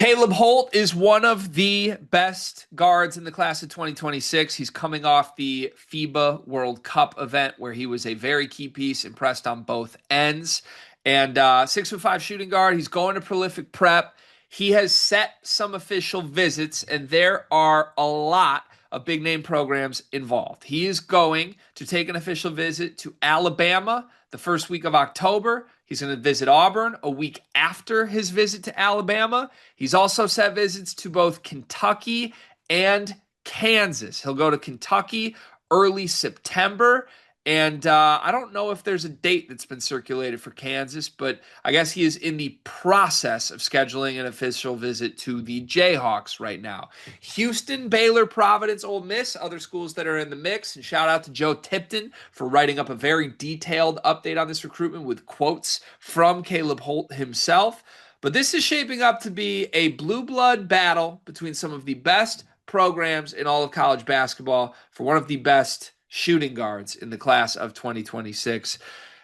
Caleb Holt is one of the best guards in the class of 2026. He's coming off the FIBA World Cup event where he was a very key piece, impressed on both ends. And 6'5" shooting guard. He's going to prolific prep. He has set some official visits, and there are a lot of big name programs involved. He is going to take an official visit to Alabama the first week of October. He's going to visit Auburn a week after his visit to Alabama. He's also set visits to both Kentucky and Kansas. He'll go to Kentucky early September. And I don't know if there's a date that's been circulated for Kansas, but I guess he is in the process of scheduling an official visit to the Jayhawks right now. Houston, Baylor, Providence, Ole Miss, other schools that are in the mix. And shout out to Joe Tipton for writing up a very detailed update on this recruitment with quotes from Caleb Holt himself. But this is shaping up to be a blue blood battle between some of the best programs in all of college basketball for one of the best shooting guards in the class of 2026.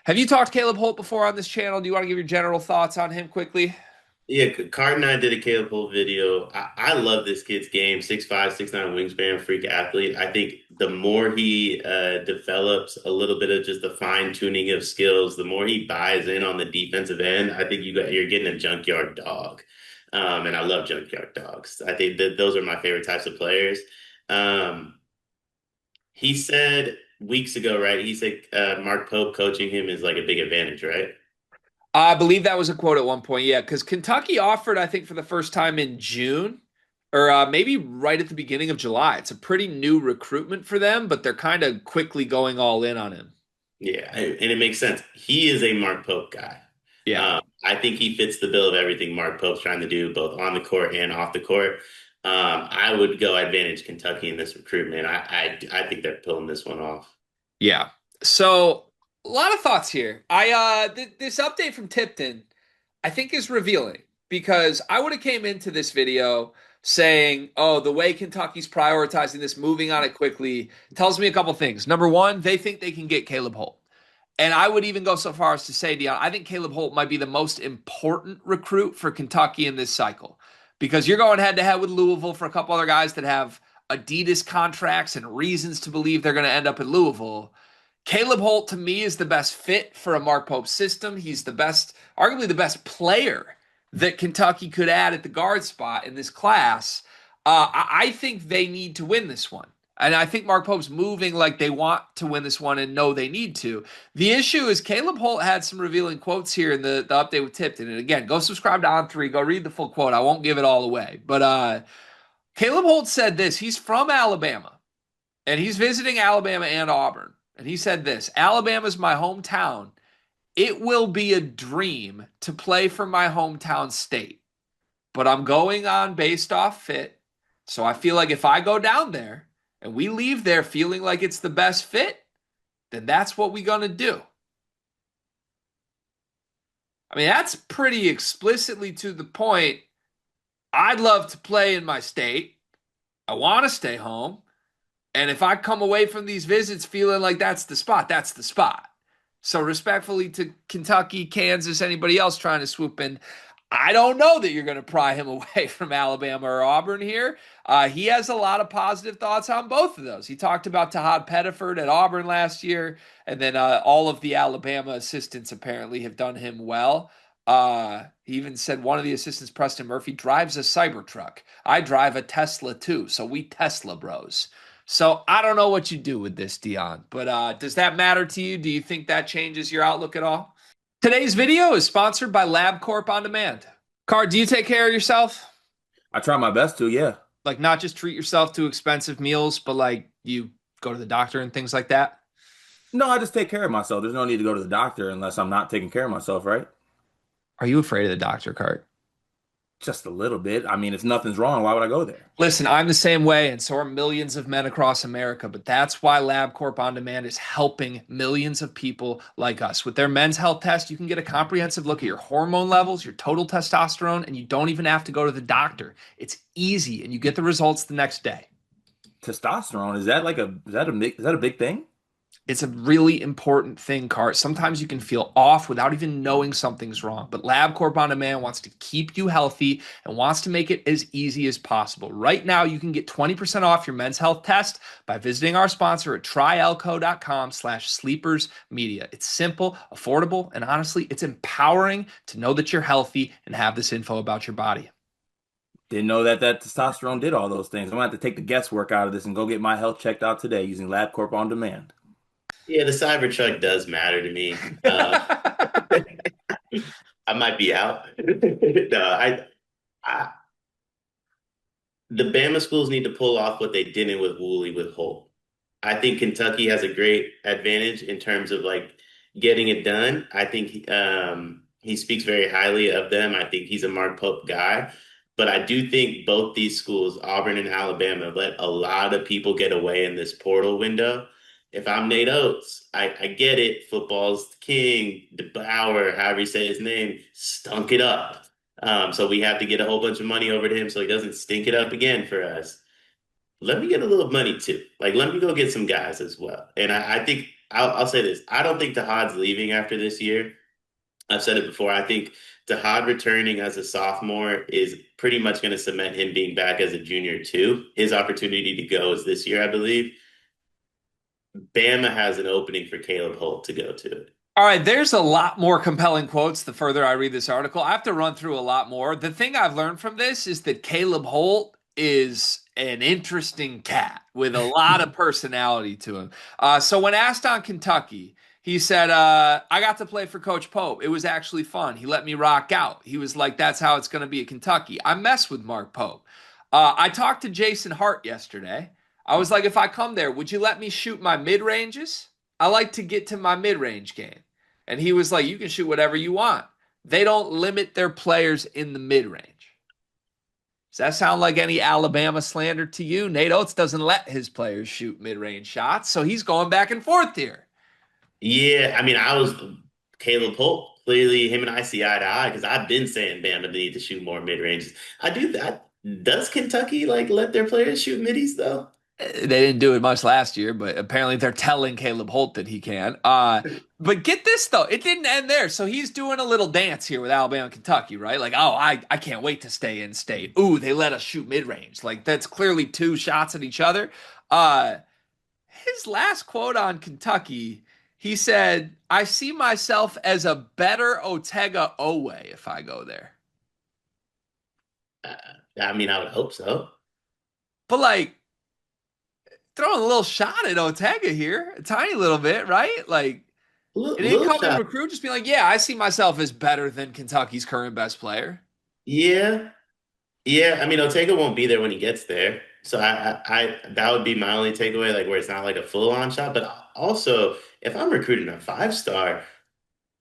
Have you talked to Caleb Holt before on this channel? Do you want to give your general thoughts on him quickly? Yeah, Card and I did a Caleb Holt video. I love this kid's game. 6'5", 6'9" wingspan, freak athlete. I think the more he develops a little bit of just the fine tuning of skills, the more he buys in on the defensive end. I think you're getting a junkyard dog. And I love junkyard dogs. I think that those are my favorite types of players. Um, he said weeks ago, right? He said Mark Pope coaching him is like a big advantage, right? I believe that was a quote at one point, yeah, because Kentucky offered, I think, for the first time in June or maybe right at the beginning of July. It's a pretty new recruitment for them, but they're kind of quickly going all in on him. Yeah, and it makes sense. He is a Mark Pope guy. Yeah. I think he fits the bill of everything Mark Pope's trying to do, both on the court and off the court. I would go advantage Kentucky in this recruitment. I think they're pulling this one off. Yeah. So a lot of thoughts here. This update from Tipton, I think is revealing because I would have came into this video saying, "Oh, the way Kentucky's prioritizing this, moving on it quickly, tells me a couple things. Number one, they think they can get Caleb Holt." And I would even go so far as to say, Dion, I think Caleb Holt might be the most important recruit for Kentucky in this cycle because you're going head to head with Louisville for a couple other guys that have Adidas contracts and reasons to believe they're going to end up at Louisville. Caleb Holt, to me, is the best fit for a Mark Pope system. He's the best, arguably the best player that Kentucky could add at the guard spot in this class. I think they need to win this one. And I think Mark Pope's moving like they want to win this one and know they need to. The issue is Caleb Holt had some revealing quotes here in the update with Tipton. And again, go subscribe to On3. Go read the full quote. I won't give it all away. But Caleb Holt said this. He's from Alabama, and he's visiting Alabama and Auburn. And he said this: Alabama's my hometown. It will be a dream to play for my hometown state, but I'm going on based off fit. So I feel like if I go down there and we leave there feeling like it's the best fit, then that's what we're going to do. I mean, that's pretty explicitly to the point. I'd love to play in my state. I want to stay home. And if I come away from these visits feeling like that's the spot, that's the spot. So respectfully to Kentucky, Kansas, anybody else trying to swoop in, I don't know that you're going to pry him away from Alabama or Auburn here. He has a lot of positive thoughts on both of those. He talked about Tahad Pettiford at Auburn last year, and then all of the Alabama assistants apparently have done him well. He even said one of the assistants, Preston Murphy, drives a Cybertruck. I drive a Tesla too, so we Tesla bros. So I don't know what you do with this, Dion, but does that matter to you? Do you think that changes your outlook at all? Today's video is sponsored by LabCorp On Demand. Card, do you take care of yourself? I try my best to, yeah. Like not just treat yourself to expensive meals, but like you go to the doctor and things like that? No, I just take care of myself. There's no need to go to the doctor unless I'm not taking care of myself, right? Are you afraid of the doctor, Card? Just a little bit. I mean, if nothing's wrong, why would I go there? Listen, I'm the same way, and so are millions of men across America. But that's why LabCorp On Demand is helping millions of people like us. With their men's health test, you can get a comprehensive look at your hormone levels, your total testosterone, and you don't even have to go to the doctor. It's easy, and you get the results the next day. Testosterone, is that a big thing? It's a really important thing, Cart. Sometimes you can feel off without even knowing something's wrong. But LabCorp On Demand wants to keep you healthy and wants to make it as easy as possible. Right now, you can get 20% off your men's health test by visiting our sponsor at tryelco.com/sleepersmedia. It's simple, affordable, and honestly, it's empowering to know that you're healthy and have this info about your body. Didn't know that testosterone did all those things. I'm gonna have to take the guesswork out of this and go get my health checked out today using LabCorp On Demand. Yeah, the Cybertruck does matter to me. I might be out. No, I the Bama schools need to pull off what they didn't with Woolley with Holt. I think Kentucky has a great advantage in terms of like getting it done. I think he speaks very highly of them. I think he's a Mark Pope guy. But I do think both these schools, Auburn and Alabama, let a lot of people get away in this portal window. If I'm Nate Oates, I get it. Football's king, DeBauer, however you say his name, stunk it up. So we have to get a whole bunch of money over to him so he doesn't stink it up again for us. Let me get a little money too. Like, let me go get some guys as well. And I think I'll say this. I don't think Tahad's leaving after this year. I've said it before. I think Tahad returning as a sophomore is pretty much going to cement him being back as a junior too. His opportunity to go is this year, I believe. Bama has an opening for Caleb Holt to go to. All right, there's a lot more compelling quotes the further I read this article. I have to run through a lot more. The thing I've learned from this is that Caleb Holt is an interesting cat with a lot of personality to him. So when asked on Kentucky, he said, I got to play for Coach Pope. It was actually fun. He let me rock out. He was like, that's how it's going to be at Kentucky. I mess with Mark Pope. I talked to Jason Hart yesterday. I was like, if I come there, would you let me shoot my mid ranges? I like to get to my mid range game. And he was like, you can shoot whatever you want. They don't limit their players in the mid range. Does that sound like any Alabama slander to you? Nate Oates doesn't let his players shoot mid range shots, so he's going back and forth here. Yeah, I mean, I was Caleb Holt. Clearly, him and I see eye to eye because I've been saying Bama need to shoot more mid ranges. I do that. Does Kentucky like let their players shoot middies though? They didn't do it much last year, but apparently they're telling Caleb Holt that he can. But get this though, it didn't end there. So he's doing a little dance here with Alabama and Kentucky, right? Like, oh, I can't wait to stay in state. Ooh, they let us shoot mid range. Like that's clearly two shots at each other. His last quote on Kentucky, he said, "I see myself as a better Otega Owe if I go there." Uh, I mean, I would hope so. But like throwing a little shot at Otega here, a tiny little bit, right? Like an Little incoming shot. recruit just being like, yeah, I see myself as better than Kentucky's current best player. Yeah, yeah. I mean, Otega won't be there when he gets there, so that would be my only takeaway. Like, where it's not like a full on shot, but also if I'm recruiting a 5 star,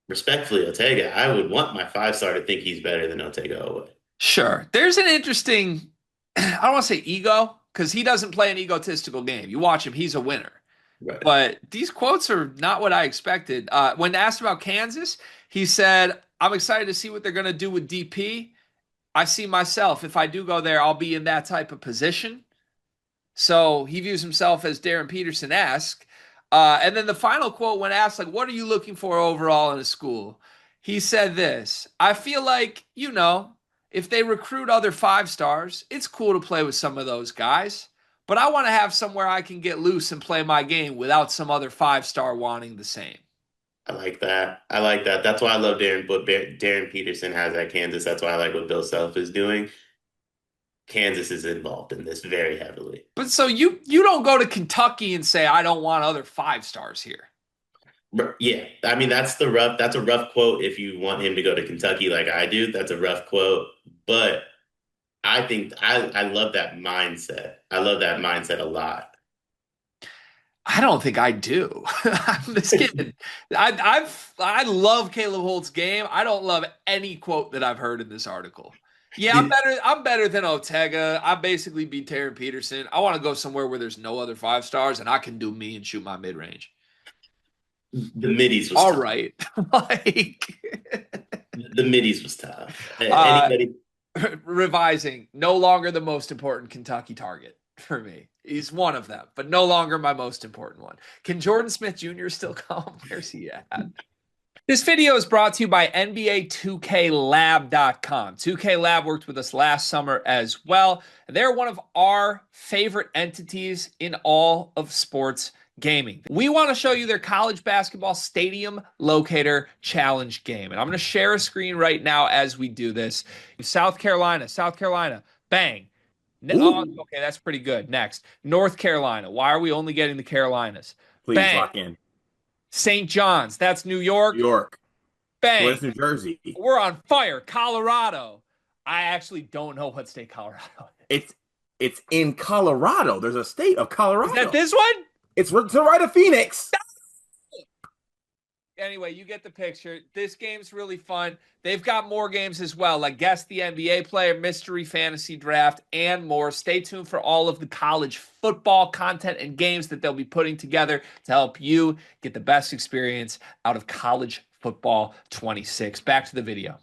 respectfully, Otega, I would want my 5 star to think he's better than Otega Owe. Sure. There's an interesting, I don't want to say ego, because he doesn't play an egotistical game. You watch him, he's a winner. Right. But these quotes are not what I expected. When asked about Kansas, he said, I'm excited to see what they're going to do with DP. I see myself, if I do go there, I'll be in that type of position. So he views himself as Darren Peterson-esque. And then the final quote, when asked, like, what are you looking for overall in a school? He said this, I feel like, if they recruit other 5 stars, it's cool to play with some of those guys. But I want to have somewhere I can get loose and play my game without some other 5 star wanting the same. I like that. I like that. That's why I love what Darren Peterson has at Kansas. That's why I like what Bill Self is doing. Kansas is involved in this very heavily. But so you don't go to Kentucky and say, I don't want other 5 stars here. Yeah, I mean that's a rough quote if you want him to go to Kentucky like I do. That's a rough quote, but I think I love that mindset. I love that mindset a lot. I don't think I do. I'm just kidding. I love Caleb Holt's game. I don't love any quote that I've heard in this article. Yeah, I'm better than Otega. I basically beat Taryn Peterson. I want to go somewhere where there's no other 5 stars and I can do me and shoot my mid range. The middies was All tough. right. Like The middies was tough. uh Anybody revising, no longer the most important Kentucky target. for me. He's one of them, but no longer my most important one. Can Jordan Smith Jr. still come? Where's he at? This video is brought to you by NBA2K Lab.com. 2K Lab worked with us last summer as well. They're one of our favorite entities in all of sports gaming. We want to show you their college basketball stadium locator challenge game. And I'm going to share a screen right now as we do this. South Carolina, bang. Oh, Ooh, okay, that's pretty good. Next, North Carolina. Why are we only getting the Carolinas? please Bang. lock in. St. John's, that's New New York. York. Bang. Where's New Jersey? We're on fire. Colorado. I actually don't know what state Colorado is. It's in Colorado. There's a state of Is that Colorado. this one? It's to the right of Phoenix. Anyway, you get the picture. This game's really fun. They've got more games as well, like Guess the NBA Player, Mystery Fantasy Draft, and more. Stay tuned for all of the college football content and games that they'll be putting together to help you get the best experience out of college football 26. Back to the video.